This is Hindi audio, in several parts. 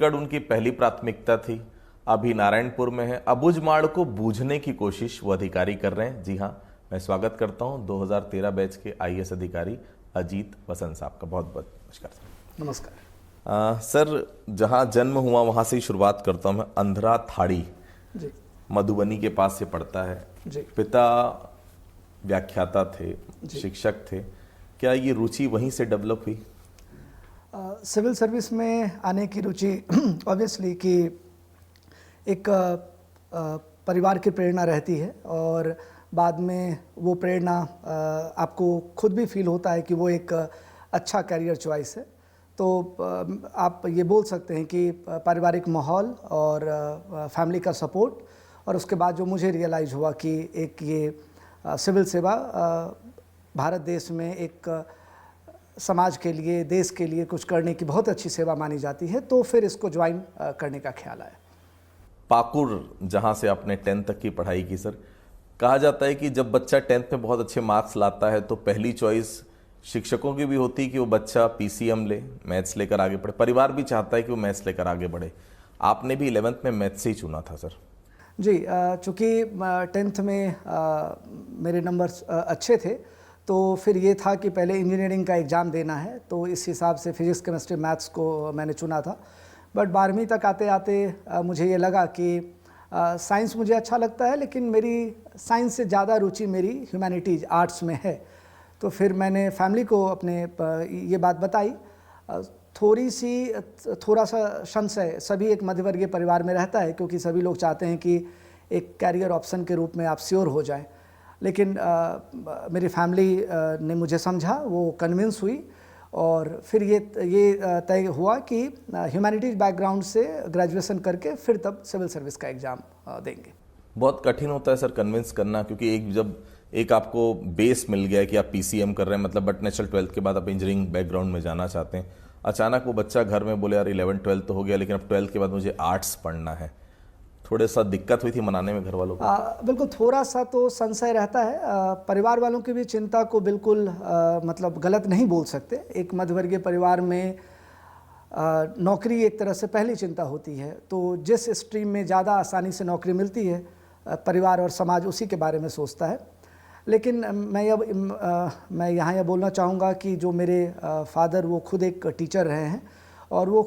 अबूझगढ़ उनकी पहली प्राथमिकता थी, अभी नारायणपुर में है। अबूझमाड़ को बूझने की कोशिश वो अधिकारी कर रहे हैं। जी हाँ, मैं स्वागत करता हूं 2013 बैच के आईएएस अधिकारी अजीत वसंत साहब का। बहुत बहुत नमस्कार सर। नमस्कार सर, जहां जन्म हुआ वहां से ही शुरुआत करता हूं मैं। अंधरा थाड़ी जी, मधुबनी के पास से पड़ता है जी। पिता व्याख्याता थे, शिक्षक थे। क्या ये रुचि वहीं से डेवलप हुई? सिविल सर्विस में आने की रुचि ऑब्वियसली कि एक परिवार की प्रेरणा रहती है और बाद में वो प्रेरणा आपको खुद भी फील होता है कि वो एक अच्छा करियर चॉइस है। तो आप ये बोल सकते हैं कि पारिवारिक माहौल और फैमिली का सपोर्ट, और उसके बाद जो मुझे रियलाइज़ हुआ कि एक ये सिविल सेवा भारत देश में एक समाज के लिए, देश के लिए कुछ करने की बहुत अच्छी सेवा मानी जाती है, तो फिर इसको ज्वाइन करने का ख्याल आया। पाकुड़ जहां से आपने 10th तक की पढ़ाई की सर, कहा जाता है कि जब बच्चा 10th में बहुत अच्छे मार्क्स लाता है तो पहली चॉइस शिक्षकों की भी होती है कि वो बच्चा पीसीएम ले, मैथ्स लेकर आगे बढ़े। परिवार भी चाहता है कि वो मैथ्स लेकर आगे बढ़े। आपने भी 11th में मैथ्स ही चुना था सर? जी, चूँकि 10th में मेरे नंबर्स अच्छे थे, तो फिर ये था कि पहले इंजीनियरिंग का एग्ज़ाम देना है, तो इस हिसाब से फिज़िक्स केमिस्ट्री मैथ्स को मैंने चुना था। बट 12वीं तक आते आते मुझे ये लगा कि साइंस मुझे अच्छा लगता है, लेकिन मेरी साइंस से ज़्यादा रुचि मेरी ह्यूमैनिटीज़, आर्ट्स में है। तो फिर मैंने फैमिली को अपने ये बात बताई। थोड़ा सा संशय सभी एक मध्यवर्गीय परिवार में रहता है, क्योंकि सभी लोग चाहते हैं कि एक कैरियर ऑप्शन के रूप में आप श्योर हो जाएं। लेकिन मेरी फैमिली ने मुझे समझा, वो कन्विंस हुई, और फिर ये तय हुआ कि ह्यूमैनिटीज़ बैकग्राउंड से ग्रेजुएशन करके फिर तब सिविल सर्विस का एग्ज़ाम देंगे। बहुत कठिन होता है सर कन्विंस करना, क्योंकि जब आपको बेस मिल गया कि आप पीसीएम कर रहे हैं, मतलब बट नेचुरल 12th के बाद आप इंजीनियरिंग बैकग्राउंड में जाना चाहते हैं, अचानक वो बच्चा घर में बोले यार 11th 12th तो हो गया, लेकिन अब 12th के बाद मुझे आर्ट्स पढ़ना है। थोड़े सा दिक्कत हुई थी मनाने में घर वालों को? बिल्कुल, थोड़ा सा तो संशय रहता है। परिवार वालों की भी चिंता को बिल्कुल मतलब गलत नहीं बोल सकते। एक मध्यवर्गीय परिवार में नौकरी एक तरह से पहली चिंता होती है, तो जिस स्ट्रीम में ज़्यादा आसानी से नौकरी मिलती है, परिवार और समाज उसी के बारे में सोचता है। लेकिन मैं यहाँ यह बोलना चाहूँगा कि जो मेरे फादर, वो खुद एक टीचर रहे हैं, और वो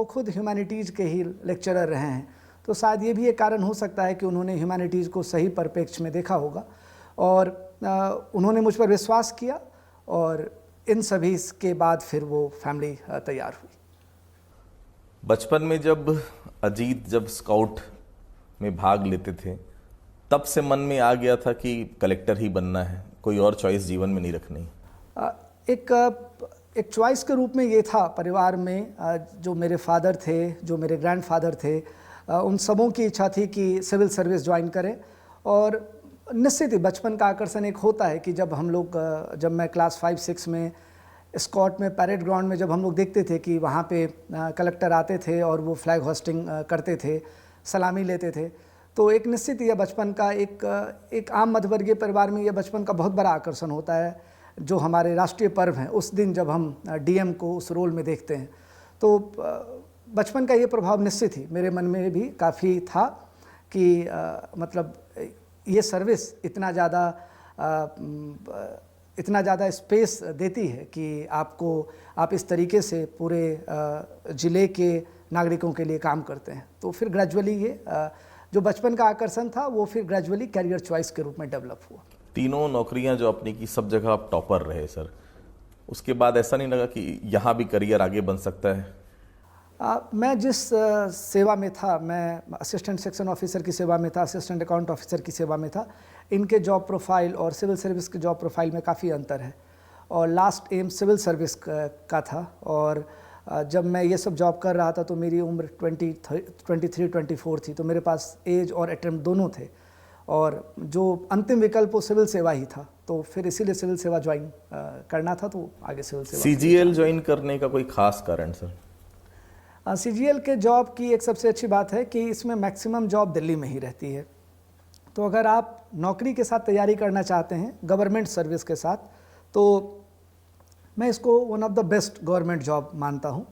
खुद ह्यूमैनिटीज़ के ही लेक्चरर रहे हैं। तो शायद ये भी एक कारण हो सकता है कि उन्होंने ह्यूमैनिटीज़ को सही परिप्रेक्ष्य में देखा होगा, और उन्होंने मुझ पर विश्वास किया, और इन सभी के बाद फिर वो फैमिली तैयार हुई। बचपन में जब स्काउट में भाग लेते थे, तब से मन में आ गया था कि कलेक्टर ही बनना है, कोई और चॉइस जीवन में नहीं रखनी? एक चॉइस के रूप में ये था परिवार में। जो मेरे फादर थे, जो मेरे ग्रैंडफादर थे, उन सबों की इच्छा थी कि सिविल सर्विस ज्वाइन करें। और निश्चित ही बचपन का आकर्षण एक होता है कि जब मैं क्लास 5-6 में स्कॉट में पैरेड ग्राउंड में जब हम लोग देखते थे कि वहाँ पे कलेक्टर आते थे और वो फ्लैग होस्टिंग करते थे, सलामी लेते थे, तो एक निश्चित यह बचपन का एक आम मध्यवर्गीय परिवार में यह बचपन का बहुत बड़ा आकर्षण होता है। जो हमारे राष्ट्रीय पर्व हैं, उस दिन जब हम डीएम को उस रोल में देखते हैं, तो बचपन का ये प्रभाव निश्चित ही मेरे मन में भी काफ़ी था कि मतलब ये सर्विस इतना ज़्यादा स्पेस देती है कि आप इस तरीके से पूरे ज़िले के नागरिकों के लिए काम करते हैं। तो फिर ग्रेजुअली ये जो बचपन का आकर्षण था, वो फिर ग्रेजुअली कैरियर चॉइस के रूप में डेवलप हुआ। तीनों नौकरियां जो आपने की, सब जगह आप टॉपर रहे सर। उसके बाद ऐसा नहीं लगा कि यहाँ भी करियर आगे बन सकता है? मैं जिस सेवा में था, मैं असिस्टेंट सेक्शन ऑफिसर की सेवा में था, असिस्टेंट अकाउंट ऑफिसर की सेवा में था। इनके जॉब प्रोफाइल और सिविल सर्विस के जॉब प्रोफाइल में काफ़ी अंतर है, और लास्ट एम सिविल सर्विस का था। और जब मैं ये सब जॉब कर रहा था तो मेरी उम्र 23-24 थी, तो मेरे पास एज और अटेम्प्ट दोनों थे, और जो अंतिम विकल्प वो सिविल सेवा ही था। तो फिर इसीलिए सिविल सेवा ज्वाइन करना था, तो आगे सिविल सेवा। सीजीएल ज्वाइन करने का कोई खास कारण सर? सीजीएल के जॉब की एक सबसे अच्छी बात है कि इसमें मैक्सिमम जॉब दिल्ली में ही रहती है। तो अगर आप नौकरी के साथ तैयारी करना चाहते हैं, गवर्नमेंट सर्विस के साथ, तो मैं इसको one of the best government job मानता हूँ।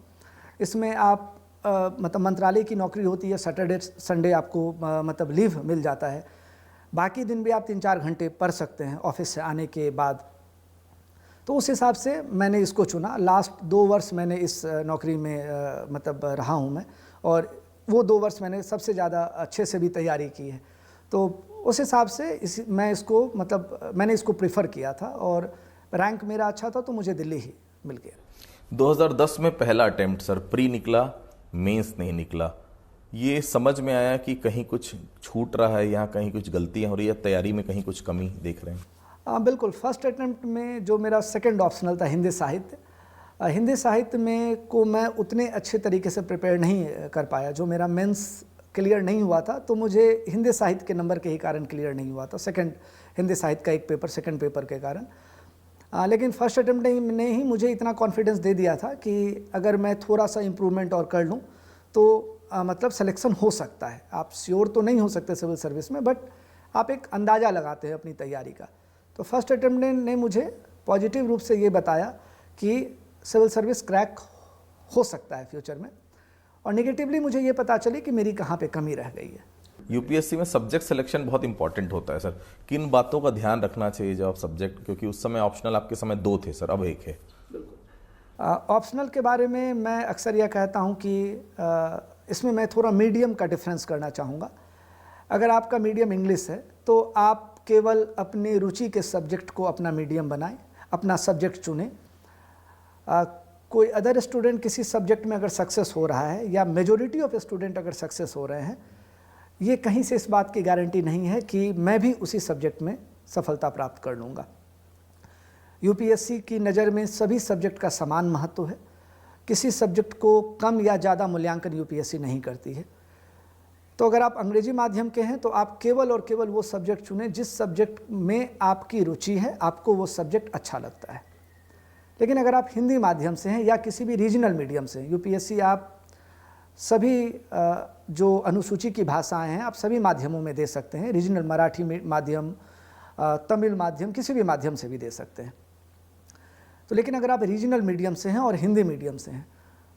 इसमें आप मतलब मंत्रालय की नौकरी होती है, सैटरडे संडे आपको मतलब लीव मिल जाता है, बाकी दिन भी आप 3-4 घंटे पढ़ सकते हैं ऑफिस से आने के बाद। तो उस हिसाब से मैंने इसको चुना। लास्ट 2 वर्ष मैंने इस नौकरी में मतलब रहा हूँ मैं, और वो 2 वर्ष मैंने सबसे ज़्यादा अच्छे से भी तैयारी की है। तो उस हिसाब से मैंने इसको प्रेफर किया था, और रैंक मेरा अच्छा था तो मुझे दिल्ली ही मिल गया। 2010 में पहला अटेम्प्ट सर प्री निकला, मेंस नहीं निकला। ये समझ में आया कि कहीं कुछ छूट रहा है, यहाँ कहीं कुछ गलतियाँ हो रही है, तैयारी में कहीं कुछ कमी देख रहे हैं? बिल्कुल। फर्स्ट अटेम्प्ट में जो मेरा सेकंड ऑप्शनल था हिंदी साहित्य, हिंदी साहित्य में को मैं उतने अच्छे तरीके से प्रिपेयर नहीं कर पाया। जो मेरा मेंस क्लियर नहीं हुआ था, तो मुझे हिंदी साहित्य के नंबर के ही कारण क्लियर नहीं हुआ था, सेकंड हिंदी साहित्य का एक पेपर सेकंड पेपर के कारण। लेकिन फर्स्ट अटेम्प्ट ने ही मुझे इतना कॉन्फिडेंस दे दिया था कि अगर मैं थोड़ा सा इम्प्रूवमेंट और कर लूँ तो मतलब सिलेक्शन हो सकता है। आप श्योर तो नहीं हो सकते सिविल सर्विस में, बट आप एक अंदाज़ा लगाते हैं अपनी तैयारी का। तो फर्स्ट अटेम्प्ट ने मुझे पॉजिटिव रूप से ये बताया कि सिविल सर्विस क्रैक हो सकता है फ्यूचर में, और नेगेटिवली मुझे ये पता चली कि मेरी कहाँ पे कमी रह गई है। यूपीएससी में सब्जेक्ट सिलेक्शन बहुत इंपॉर्टेंट होता है सर, किन बातों का ध्यान रखना चाहिए जब आप सब्जेक्ट, क्योंकि उस समय ऑप्शनल आपके समय 2 थे सर, अब 1 है। ऑप्शनल के बारे में मैं अक्सर यह कहता हूँ कि इसमें मैं थोड़ा मीडियम का डिफरेंस करना चाहूँगा। अगर आपका मीडियम इंग्लिश है तो आप केवल अपनी रुचि के सब्जेक्ट को अपना मीडियम बनाएं, अपना सब्जेक्ट चुनें। कोई अदर स्टूडेंट किसी सब्जेक्ट में अगर सक्सेस हो रहा है, या मेजॉरिटी ऑफ स्टूडेंट अगर सक्सेस हो रहे हैं, ये कहीं से इस बात की गारंटी नहीं है कि मैं भी उसी सब्जेक्ट में सफलता प्राप्त कर लूँगा। यूपीएससी की नज़र में सभी सब्जेक्ट का समान महत्व है। किसी सब्जेक्ट को कम या ज़्यादा मूल्यांकन यूपीएससी नहीं करती है। तो अगर आप अंग्रेजी माध्यम के हैं तो आप केवल और केवल वो सब्जेक्ट चुनें जिस सब्जेक्ट में आपकी रुचि है, आपको वो सब्जेक्ट अच्छा लगता है। लेकिन अगर आप हिंदी माध्यम से हैं या किसी भी रीजनल मीडियम से, यूपीएससी आप सभी जो अनुसूची की भाषाएं हैं आप सभी माध्यमों में दे सकते हैं। रीजनल मराठी माध्यम, तमिल माध्यम, किसी भी माध्यम से भी दे सकते हैं। तो लेकिन अगर आप रीजनल मीडियम से हैं और हिंदी मीडियम से हैं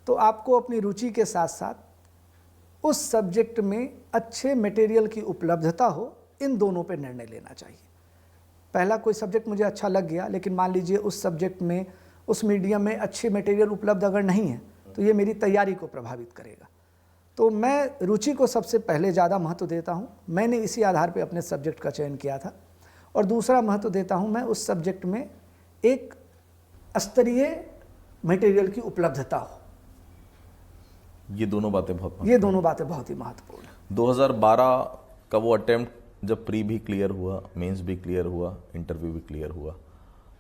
तो आपको अपनी रुचि के साथ साथ उस सब्जेक्ट में अच्छे मटेरियल की उपलब्धता हो, इन दोनों पर निर्णय लेना चाहिए। पहला कोई सब्जेक्ट मुझे अच्छा लग गया, लेकिन मान लीजिए उस सब्जेक्ट में, उस मीडियम में अच्छे मटेरियल उपलब्ध अगर नहीं है तो ये मेरी तैयारी को प्रभावित करेगा। तो मैं रुचि को सबसे पहले ज़्यादा महत्व देता हूँ। मैंने इसी आधार पे अपने सब्जेक्ट का चयन किया था। और दूसरा महत्व देता हूँ मैं उस सब्जेक्ट में एक स्तरीय मटेरियल की उपलब्धता हो। ये दोनों बातें बहुत ही महत्वपूर्ण है। 2012 का वो अटेम्प्ट जब प्री भी क्लियर हुआ, मेंस भी क्लियर हुआ, इंटरव्यू भी क्लियर हुआ,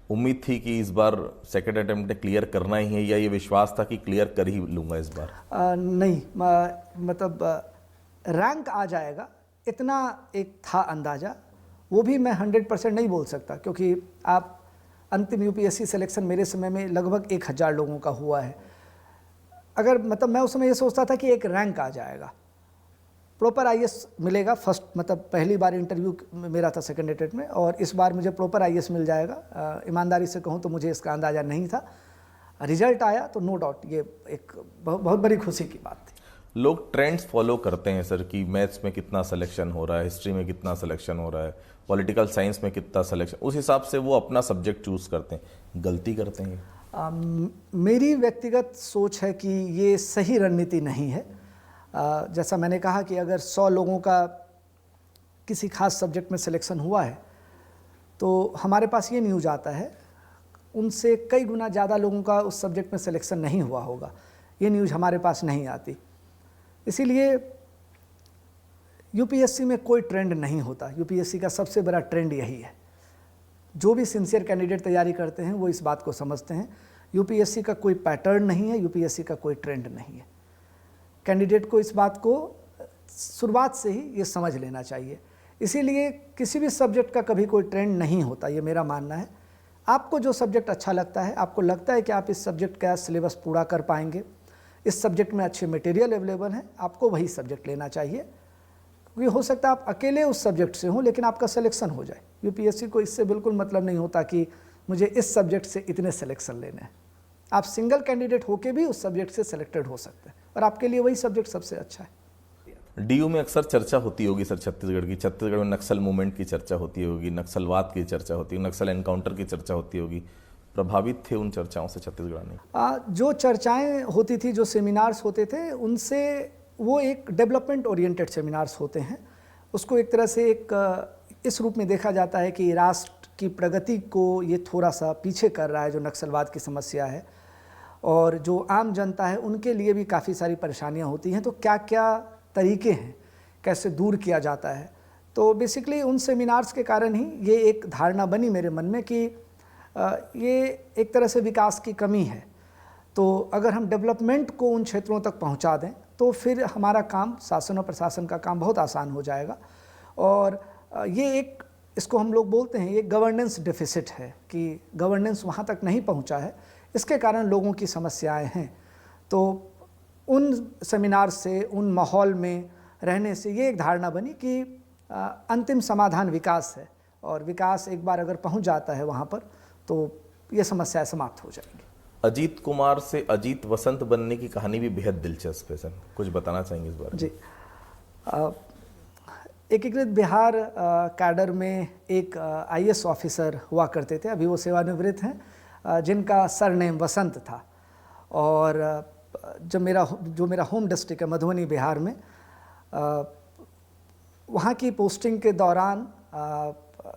उम्मीद थी कि इस बार सेकंड अटेम्प्ट क्लियर करना ही है, या ये विश्वास था कि क्लियर कर ही लूँगा इस बार? नहीं, मतलब रैंक आ जाएगा इतना एक था अंदाज़ा। वो भी मैं 100% नहीं बोल सकता, क्योंकि आप अंतिम यूपीएससी सिलेक्शन मेरे समय में लगभग 1000 लोगों का हुआ है। अगर मतलब मैं उस समय ये सोचता था कि एक रैंक आ जाएगा, प्रॉपर आईएएस मिलेगा। फर्स्ट मतलब पहली बार इंटरव्यू मेरा था सेकंड अटेम्प्ट में, और इस बार मुझे प्रॉपर आईएएस मिल जाएगा। ईमानदारी से कहूँ तो मुझे इसका अंदाज़ा नहीं था। रिजल्ट आया तो नो डाउट ये एक बहुत बड़ी खुशी की बात थी। लोग ट्रेंड्स फॉलो करते हैं सर कि मैथ्स में कितना सिलेक्शन हो रहा है, हिस्ट्री में कितना सिलेक्शन हो रहा है, पॉलिटिकल साइंस में कितना सिलेक्शन, उस हिसाब से वो अपना सब्जेक्ट चूज करते हैं। गलती करते हैं? मेरी व्यक्तिगत सोच है कि ये सही रणनीति नहीं है। जैसा मैंने कहा कि अगर 100 लोगों का किसी खास सब्जेक्ट में सिलेक्शन हुआ है तो हमारे पास ये न्यूज़ आता है उनसे कई गुना ज़्यादा लोगों का उस सब्जेक्ट में सिलेक्शन नहीं हुआ होगा। ये न्यूज़ हमारे पास नहीं आती। इसीलिए यूपीएससी में कोई ट्रेंड नहीं होता। यूपीएससी का सबसे बड़ा ट्रेंड यही है। जो भी सिंसियर कैंडिडेट तैयारी करते हैं वो इस बात को समझते हैं, यूपीएससी का कोई पैटर्न नहीं है, यूपीएससी का कोई ट्रेंड नहीं है। कैंडिडेट को इस बात को शुरुआत से ही ये समझ लेना चाहिए। इसीलिए किसी भी सब्जेक्ट का कभी कोई ट्रेंड नहीं होता, ये मेरा मानना है। आपको जो सब्जेक्ट अच्छा लगता है, आपको लगता है कि आप इस सब्जेक्ट का सिलेबस पूरा कर पाएंगे, इस सब्जेक्ट में अच्छे मटेरियल अवेलेबल हैं, आपको वही सब्जेक्ट लेना चाहिए। क्योंकि हो सकता है आप अकेले उस सब्जेक्ट से हों लेकिन आपका सिलेक्शन हो जाए। यूपीएससी को इससे बिल्कुल मतलब नहीं होता कि मुझे इस सब्जेक्ट से इतने सिलेक्शन लेने हैं। आप सिंगल कैंडिडेट होके भी उस सब्जेक्ट से सिलेक्टेड हो सकते हैं। और आपके लिए वही सब्जेक्ट सबसे अच्छा है। डीयू में अक्सर चर्चा होती होगी सर छत्तीसगढ़ में नक्सल मूवमेंट की चर्चा होती होगी, नक्सलवाद की चर्चा होती होगी, नक्सल एनकाउंटर की चर्चा होती होगी। प्रभावित थे उन चर्चाओं से छत्तीसगढ़ में? जो चर्चाएं होती थी, जो सेमिनार्स होते थे, उनसे वो एक डेवलपमेंट ओरिएंटेड सेमिनार्स होते हैं। उसको एक तरह से इस रूप में देखा जाता है कि राष्ट्र की प्रगति को ये थोड़ा सा पीछे कर रहा है, जो नक्सलवाद की समस्या है, और जो आम जनता है उनके लिए भी काफ़ी सारी परेशानियां होती हैं। तो क्या क्या तरीके हैं, कैसे दूर किया जाता है। तो बेसिकली उन सेमिनार्स के कारण ही ये एक धारणा बनी मेरे मन में कि ये एक तरह से विकास की कमी है। तो अगर हम डेवलपमेंट को उन क्षेत्रों तक पहुंचा दें तो फिर हमारा काम, शासन और प्रशासन का काम बहुत आसान हो जाएगा। और ये इसको हम लोग बोलते हैं, ये गवर्नेंस डेफिसिट है कि गवर्नेंस वहाँ तक नहीं पहुँचा है, इसके कारण लोगों की समस्याएं हैं। तो उन सेमिनार से, उन माहौल में रहने से ये एक धारणा बनी कि अंतिम समाधान विकास है, और विकास एक बार अगर पहुँच जाता है वहाँ पर तो ये समस्याएं समाप्त हो जाएंगी। अजीत कुमार से अजीत वसंत बनने की कहानी भी बेहद दिलचस्प है सर, कुछ बताना चाहेंगे इस बारे में? जी, एकीकृत बिहार कैडर में एक आईएएस ऑफिसर हुआ करते थे, अभी वो सेवानिवृत्त हैं, जिनका सरनेम वसंत था। और जो मेरा होम डिस्ट्रिक्ट है मधुबनी बिहार में, वहाँ की पोस्टिंग के दौरान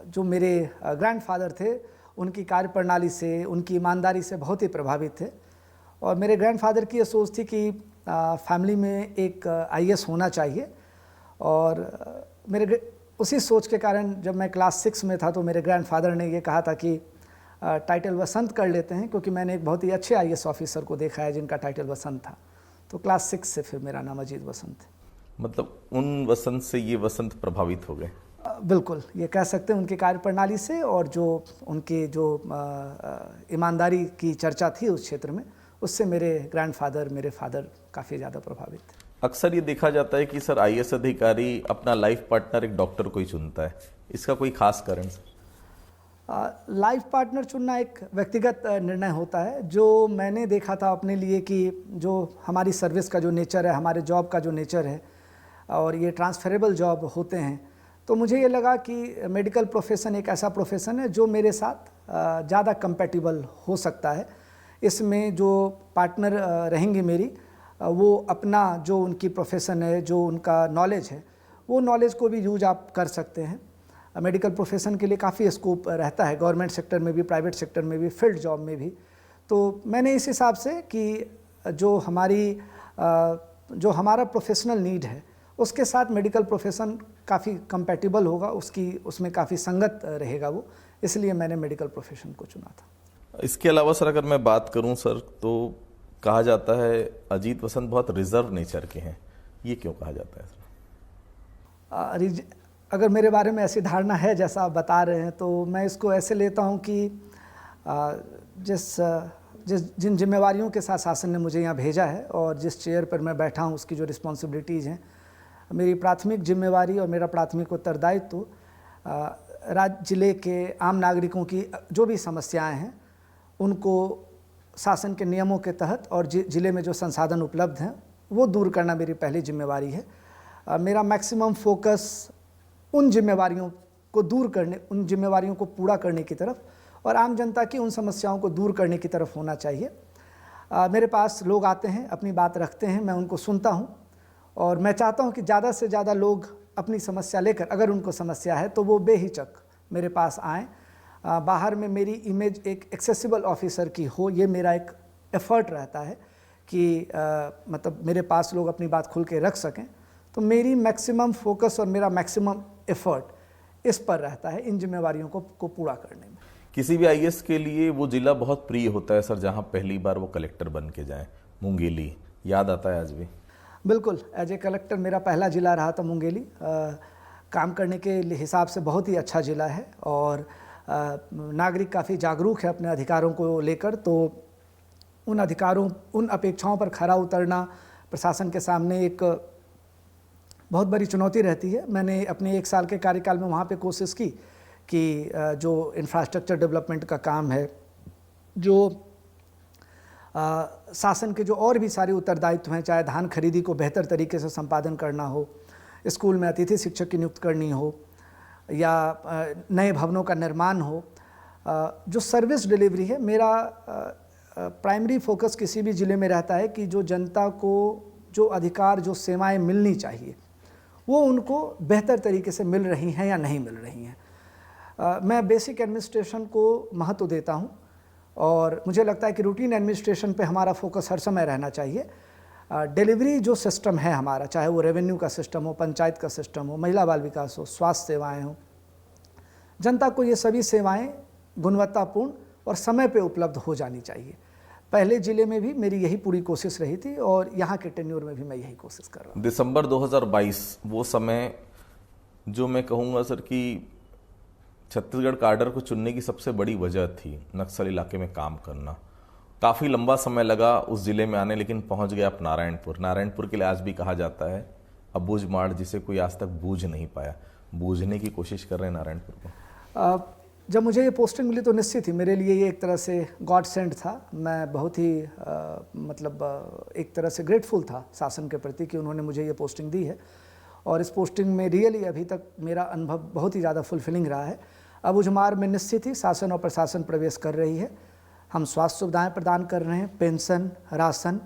जो मेरे ग्रैंडफादर थे, उनकी कार्यप्रणाली से, उनकी ईमानदारी से बहुत ही प्रभावित थे। और मेरे ग्रैंडफादर की ये सोच थी कि फैमिली में एक आईएएस होना चाहिए। और उसी सोच के कारण जब मैं क्लास 6 में था तो मेरे ग्रैंडफादर ने ये कहा था कि टाइटल वसंत कर लेते हैं, क्योंकि मैंने एक बहुत ही अच्छे आईएएस ऑफिसर को देखा है जिनका टाइटल वसंत था। तो क्लास 6 से फिर मेरा नाम अजीत वसंत है। मतलब उन वसंत से ये वसंत प्रभावित हो गए? बिल्कुल, ये कह सकते हैं उनकी कार्यप्रणाली से, और जो उनकी जो ईमानदारी की चर्चा थी उस क्षेत्र में, उससे मेरे ग्रैंडफादर, मेरे फादर काफ़ी ज़्यादा प्रभावित थे। अक्सर ये देखा जाता है कि सर आईएएस अधिकारी अपना लाइफ पार्टनर एक डॉक्टर को ही चुनता है, इसका कोई खास कारण? लाइफ पार्टनर चुनना एक व्यक्तिगत निर्णय होता है। जो मैंने देखा था अपने लिए कि जो हमारी सर्विस का जो नेचर है, हमारे जॉब का जो नेचर है, और ये ट्रांसफरेबल जॉब होते हैं, तो मुझे ये लगा कि मेडिकल प्रोफेशन एक ऐसा प्रोफेशन है जो मेरे साथ ज़्यादा कंपैटिबल हो सकता है। इसमें जो पार्टनर रहेंगी मेरी, वो अपना जो उनकी प्रोफेशन है, जो उनका नॉलेज है, वो नॉलेज को भी यूज आप कर सकते हैं। मेडिकल प्रोफेशन के लिए काफ़ी स्कोप रहता है, गवर्नमेंट सेक्टर में भी, प्राइवेट सेक्टर में भी, फील्ड जॉब में भी। तो मैंने इस हिसाब से कि जो हमारा प्रोफेशनल नीड है उसके साथ मेडिकल प्रोफेशन काफ़ी कंपैटिबल होगा, उसमें काफ़ी संगत रहेगा वो, इसलिए मैंने मेडिकल प्रोफेशन को चुना था। इसके अलावा सर अगर मैं बात करूं सर, तो कहा जाता है अजीत वसंत बहुत रिजर्व नेचर के हैं, ये क्यों कहा जाता है सर? अगर मेरे बारे में ऐसी धारणा है जैसा आप बता रहे हैं, तो मैं इसको ऐसे लेता हूं कि जिन जिम्मेवारियों के साथ शासन ने मुझे यहाँ भेजा है और जिस चेयर पर मैं बैठा हूँ, उसकी जो रिस्पॉन्सिबिलिटीज़ हैं, मेरी प्राथमिक जिम्मेवारी और मेरा प्राथमिक उत्तरदायित्व राज्य जिले के आम नागरिकों की जो भी समस्याएं हैं उनको शासन के नियमों के तहत और जिले में जो संसाधन उपलब्ध हैं वो दूर करना मेरी पहली जिम्मेवारी है। मेरा मैक्सिमम फोकस उन जिम्मेवारियों को दूर करने, उन जिम्मेवारियों को पूरा करने की तरफ और आम जनता की उन समस्याओं को दूर करने की तरफ होना चाहिए। मेरे पास लोग आते हैं, अपनी बात रखते हैं, मैं उनको सुनता हूं और मैं चाहता हूं कि ज़्यादा से ज़्यादा लोग अपनी समस्या लेकर, अगर उनको समस्या है तो वो बेहिचक मेरे पास आएँ। बाहर में मेरी इमेज एक एक्सेसिबल ऑफिसर की हो, ये मेरा एक एफ़र्ट रहता है कि मतलब मेरे पास लोग अपनी बात खुल के रख सकें। तो मेरी मैक्सिमम फोकस और मेरा मैक्सिमम एफ़र्ट इस पर रहता है, इन जिम्मेवारियों को पूरा करने में। किसी भी आईएएस के लिए वो जिला बहुत प्रिय होता है सर जहां पहली बार वो कलेक्टर बन के जाएं, मुंगेली याद आता है आज भी? बिल्कुल, एज ए कलेक्टर मेरा पहला ज़िला रहा था मुंगेली। काम करने के हिसाब से बहुत ही अच्छा ज़िला है और नागरिक काफ़ी जागरूक है अपने अधिकारों को लेकर। तो उन अधिकारों, उन अपेक्षाओं पर खरा उतरना प्रशासन के सामने एक बहुत बड़ी चुनौती रहती है। मैंने अपने 1 साल के कार्यकाल में वहाँ पे कोशिश की कि जो इंफ्रास्ट्रक्चर डेवलपमेंट का काम है, जो शासन के जो और भी सारे उत्तरदायित्व हैं, चाहे धान खरीदी को बेहतर तरीके से संपादन करना हो, स्कूल में अतिथि शिक्षक की नियुक्त करनी हो, या नए भवनों का निर्माण हो, जो सर्विस डिलीवरी है, मेरा प्राइमरी फोकस किसी भी ज़िले में रहता है कि जो जनता को जो अधिकार, जो सेवाएं मिलनी चाहिए, वो उनको बेहतर तरीके से मिल रही हैं या नहीं मिल रही हैं। मैं बेसिक एडमिनिस्ट्रेशन को महत्व देता हूँ और मुझे लगता है कि रूटीन एडमिनिस्ट्रेशन पे हमारा फोकस हर समय रहना चाहिए। डिलीवरी जो सिस्टम है हमारा, चाहे वो रेवेन्यू का सिस्टम हो, पंचायत का सिस्टम हो, महिला बाल विकास हो, स्वास्थ्य सेवाएं हो, जनता को ये सभी सेवाएं गुणवत्तापूर्ण और समय पे उपलब्ध हो जानी चाहिए। पहले ज़िले में भी मेरी यही पूरी कोशिश रही थी और यहाँ के टेन्योर में भी मैं यही कोशिश कर रहा हूँ। दिसंबर 2022 वो समय जो मैं कहूँगा सर कि छत्तीसगढ़ काडर को चुनने की सबसे बड़ी वजह थी नक्सल इलाके में काम करना। काफ़ी लंबा समय लगा उस ज़िले में आने, लेकिन पहुँच गया आप नारायणपुर। नारायणपुर के लिए आज भी कहा जाता है अबूझ माड़, जिसे कोई आज तक बूझ नहीं पाया। बूझने की कोशिश कर रहे हैं नारायणपुर को। जब मुझे ये पोस्टिंग मिली तो निश्चित ही मेरे लिए ये एक तरह से गॉड सेंड था। मैं बहुत ही एक तरह से ग्रेटफुल था शासन के प्रति कि उन्होंने मुझे ये पोस्टिंग दी है, और इस पोस्टिंग में रियली अभी तक मेरा अनुभव बहुत ही ज़्यादा फुलफिलिंग रहा है। अबूझमाड़ में निश्चित ही शासन और प्रशासन प्रवेश कर रही है। हम स्वास्थ्य सुविधाएँ प्रदान कर रहे हैं, पेंशन, राशन।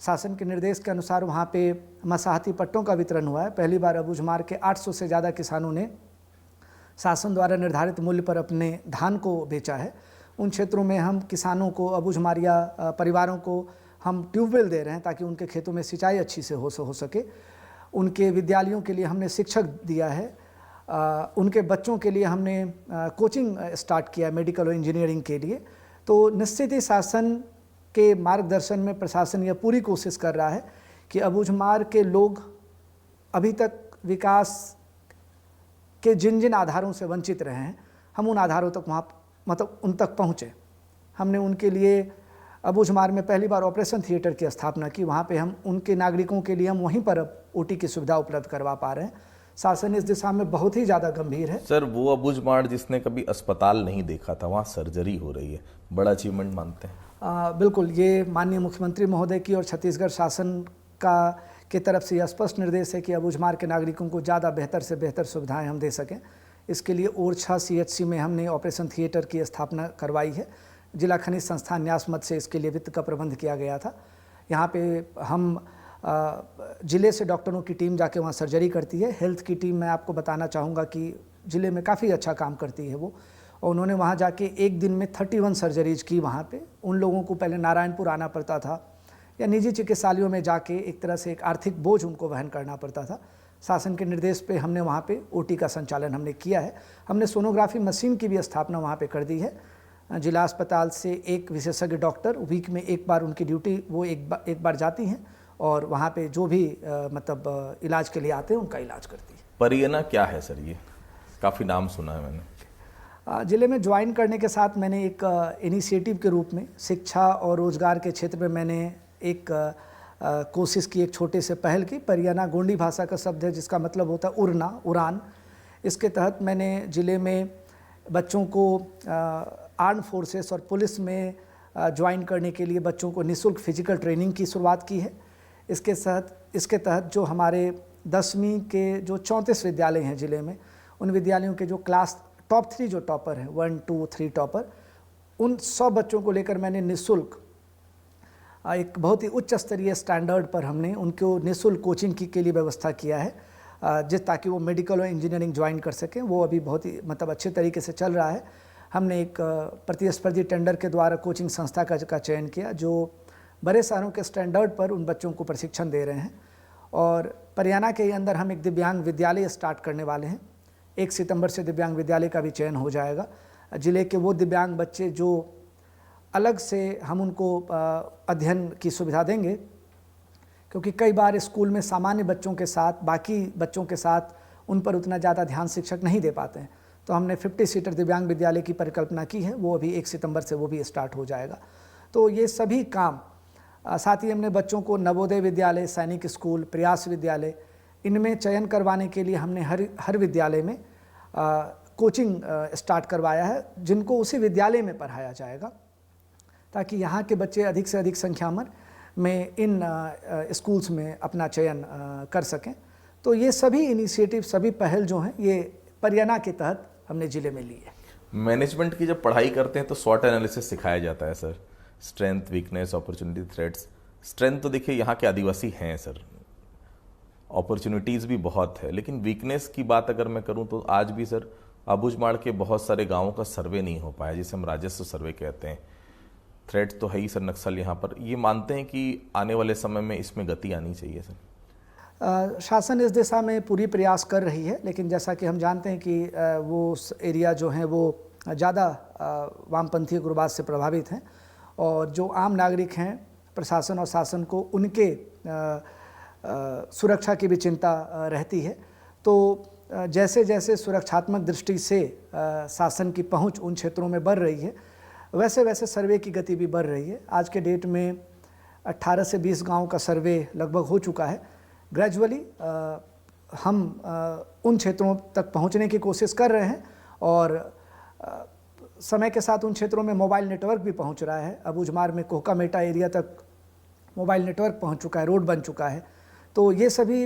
शासन के निर्देश के अनुसार वहाँ पे मसाहती पट्टों का वितरण हुआ है। पहली बार अबूझमाड़ के 800 से ज़्यादा किसानों ने शासन द्वारा निर्धारित मूल्य पर अपने धान को बेचा है। उन क्षेत्रों में हम किसानों को, अबूझमाड़िया परिवारों को हम ट्यूबवेल दे रहे हैं ताकि उनके खेतों में सिंचाई अच्छी से हो सके। उनके विद्यालयों के लिए हमने शिक्षक दिया है। उनके बच्चों के लिए हमने कोचिंग स्टार्ट किया मेडिकल और इंजीनियरिंग के लिए। तो निश्चित ही शासन के मार्गदर्शन में प्रशासन यह पूरी कोशिश कर रहा है कि अबूझमाड़ के लोग अभी तक विकास के जिन जिन आधारों से वंचित रहे हैं, हम उन आधारों तक उन तक पहुँचे। हमने उनके लिए अबूझमाड़ में पहली बार ऑपरेशन थिएटर की स्थापना की। वहाँ पे हम उनके नागरिकों के लिए हम वहीं पर अब ओटी की सुविधा उपलब्ध करवा पा रहे हैं। शासन इस दिशा में बहुत ही ज़्यादा गंभीर है। सर, वो अबूझमाड़ जिसने कभी अस्पताल नहीं देखा था, वहाँ सर्जरी हो रही है, बड़ा अचीवमेंट मानते हैं? बिल्कुल, ये माननीय मुख्यमंत्री महोदय की और छत्तीसगढ़ शासन की तरफ से यह स्पष्ट निर्देश है कि अबूझमाड़ के नागरिकों को ज़्यादा बेहतर से बेहतर सुविधाएं हम दे सकें। इसके लिए ओरछा CHC में हमने ऑपरेशन थिएटर की स्थापना करवाई है। जिला खनिज संस्थान न्यास मद से इसके लिए वित्त का प्रबंध किया गया था। यहाँ पे हम ज़िले से डॉक्टरों की टीम जाके वहाँ सर्जरी करती है। हेल्थ की टीम मैं आपको बताना चाहूँगा कि ज़िले में काफ़ी अच्छा काम करती है वो, और उन्होंने वहाँ जाके एक दिन में 31 सर्जरीज की। वहाँ पे उन लोगों को पहले नारायणपुर आना पड़ता था या निजी चिकित्सालयों में जाके एक तरह से एक आर्थिक बोझ उनको वहन करना पड़ता था। शासन के निर्देश पे हमने वहाँ पे ओटी का संचालन हमने किया है। हमने सोनोग्राफी मशीन की भी स्थापना वहाँ पे कर दी है। जिला अस्पताल से एक विशेषज्ञ डॉक्टर वीक में एक बार उनकी ड्यूटी वो एक बार जाती हैं और वहाँ पे जो भी इलाज के लिए आते हैं उनका इलाज करती है। परियना क्या है सर? ये काफ़ी नाम सुना है मैंने। ज़िले में ज्वाइन करने के साथ मैंने एक इनिशिएटिव के रूप में शिक्षा और रोजगार के क्षेत्र में मैंने एक कोशिश की, एक छोटे से पहल की। परियना गोंडी भाषा का शब्द है जिसका मतलब होता है उड़ना, उड़ान। इसके तहत मैंने ज़िले में बच्चों को आर्म फोर्सेस और पुलिस में ज्वाइन करने के लिए बच्चों को निःशुल्क फिजिकल ट्रेनिंग की शुरुआत की है। इसके तहत जो हमारे 10वीं के जो 34 विद्यालय हैं ज़िले में, उन विद्यालयों के जो क्लास टॉप 3 जो टॉपर हैं, 1, 2, 3 टॉपर, उन 100 बच्चों को लेकर मैंने निःशुल्क एक बहुत ही उच्च स्तरीय स्टैंडर्ड पर हमने उनको निःशुल्क कोचिंग के लिए व्यवस्था किया है, ताकि वो मेडिकल और इंजीनियरिंग ज्वाइन कर सकें। वो अभी बहुत ही अच्छे तरीके से चल रहा है। हमने एक प्रतिस्पर्धी टेंडर के द्वारा कोचिंग संस्था का चयन किया जो बड़े शहरों के स्टैंडर्ड पर उन बच्चों को प्रशिक्षण दे रहे हैं। और परियाना के अंदर हम एक दिव्यांग विद्यालय स्टार्ट करने वाले हैं। 1 सितंबर से दिव्यांग विद्यालय का भी चयन हो जाएगा। ज़िले के वो दिव्यांग बच्चे जो अलग से हम उनको अध्ययन की सुविधा देंगे, क्योंकि कई बार स्कूल में सामान्य बच्चों के साथ बाकी बच्चों के साथ उन पर उतना ज़्यादा ध्यान शिक्षक नहीं दे पाते हैं। तो हमने 50 सीटर दिव्यांग विद्यालय की परिकल्पना की है। वो अभी 1 सितंबर से वो भी स्टार्ट हो जाएगा। तो ये सभी काम, साथ ही हमने बच्चों को नवोदय विद्यालय, सैनिक स्कूल, प्रयास विद्यालय, इनमें चयन करवाने के लिए हमने हर विद्यालय में कोचिंग स्टार्ट करवाया है, जिनको उसी विद्यालय में पढ़ाया जाएगा। ताकि यहाँ के बच्चे अधिक से अधिक संख्या में इन स्कूल्स में अपना चयन कर सकें। तो ये सभी इनिशिएटिव, सभी पहल जो हैं, ये परियोजना के तहत हमने ज़िले में ली है। मैनेजमेंट की जब पढ़ाई करते हैं तो स्वॉट एनालिसिस सिखाया जाता है sir, strength, weakness, opportunity, threats. Strength तो देखिए यहाँ के आदिवासी हैं सर, अपॉर्चुनिटीज़ भी बहुत है, लेकिन वीकनेस की बात अगर मैं करूँ तो आज भी सर अबूझमाड़ के बहुत सारे गाँवों का सर्वे नहीं हो पाया, जिसे हम राजस्व सर्वे कहते हैं। थ्रेट तो है ही सर, नक्सल यहाँ पर। ये मानते हैं कि आने वाले समय में इसमें गति आनी चाहिए सर? शासन इस दिशा में पूरी प्रयास कर रही है, लेकिन जैसा कि हम जानते हैं कि वो एरिया जो हैं वो ज़्यादा वामपंथी उग्रवाद से प्रभावित हैं, और जो आम नागरिक हैं, प्रशासन और शासन को उनके सुरक्षा की भी चिंता रहती है। तो जैसे जैसे सुरक्षात्मक दृष्टि से शासन की पहुंच उन क्षेत्रों में बढ़ रही है, वैसे वैसे सर्वे की गति भी बढ़ रही है। आज के डेट में 18 से 20 गांव का सर्वे लगभग हो चुका है। ग्रेजुअली हम उन क्षेत्रों तक पहुंचने की कोशिश कर रहे हैं, और समय के साथ उन क्षेत्रों में मोबाइल नेटवर्क भी पहुंच रहा है। अबूझमाड़ में कोहका-मेटा एरिया तक मोबाइल नेटवर्क पहुंच चुका है, रोड बन चुका है। तो ये सभी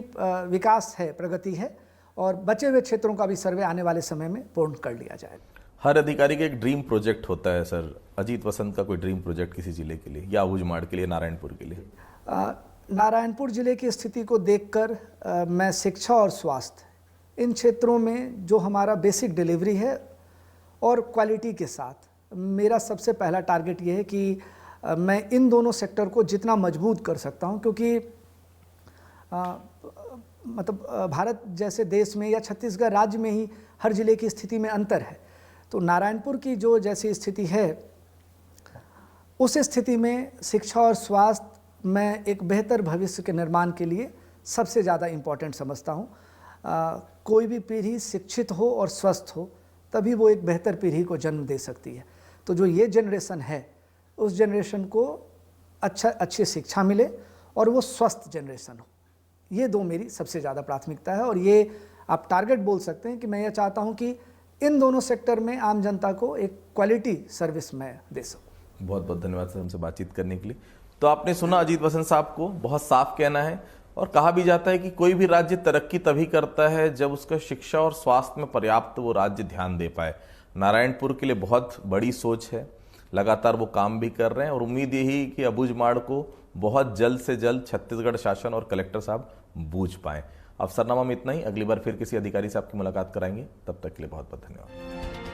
विकास है, प्रगति है, और बचे हुए क्षेत्रों का भी सर्वे आने वाले समय में पूर्ण कर लिया जाएगा। हर अधिकारी का एक ड्रीम प्रोजेक्ट होता है सर। अजीत वसंत का कोई ड्रीम प्रोजेक्ट किसी जिले के लिए, या अबूझमाड़ के लिए, नारायणपुर के लिए? नारायणपुर जिले की स्थिति को देखकर मैं शिक्षा और स्वास्थ्य, इन क्षेत्रों में जो हमारा बेसिक डिलीवरी है और क्वालिटी के साथ, मेरा सबसे पहला टारगेट ये है कि मैं इन दोनों सेक्टर को जितना मजबूत कर सकता हूं, क्योंकि मतलब भारत जैसे देश में या छत्तीसगढ़ राज्य में ही हर जिले की स्थिति में अंतर है। तो नारायणपुर की जो जैसी स्थिति है, उस स्थिति में शिक्षा और स्वास्थ्य मैं एक बेहतर भविष्य के निर्माण के लिए सबसे ज़्यादा इम्पॉर्टेंट समझता हूँ। कोई भी पीढ़ी शिक्षित हो और स्वस्थ हो, तभी वो एक बेहतर पीढ़ी को जन्म दे सकती है। तो जो ये जनरेशन है, उस जनरेशन को अच्छी शिक्षा मिले और वो स्वस्थ जनरेशन हो। ये दो मेरी सबसे ज़्यादा प्राथमिकता है, और ये आप टारगेट बोल सकते हैं कि मैं ये चाहता हूँ कि इन दोनों सेक्टर में आम जनता को एक क्वालिटी सर्विस मैं दे सकूँ। बहुत बहुत धन्यवाद सर हमसे बातचीत करने के लिए। तो आपने सुना अजीत वसंत साहब को, बहुत साफ कहना है, और कहा भी जाता है कि कोई भी राज्य तरक्की तभी करता है जब उसका शिक्षा और स्वास्थ्य में पर्याप्त वो राज्य ध्यान दे पाए। नारायणपुर के लिए बहुत बड़ी सोच है, लगातार वो काम भी कर रहे हैं, और उम्मीद यही कि अबूझमाड़ को बहुत जल्द से जल्द छत्तीसगढ़ शासन और कलेक्टर साहब बूझ पाएं। अफसरनामा में इतना ही। अगली बार फिर किसी अधिकारी से आपकी मुलाकात कराएंगे, तब तक के लिए बहुत बहुत धन्यवाद।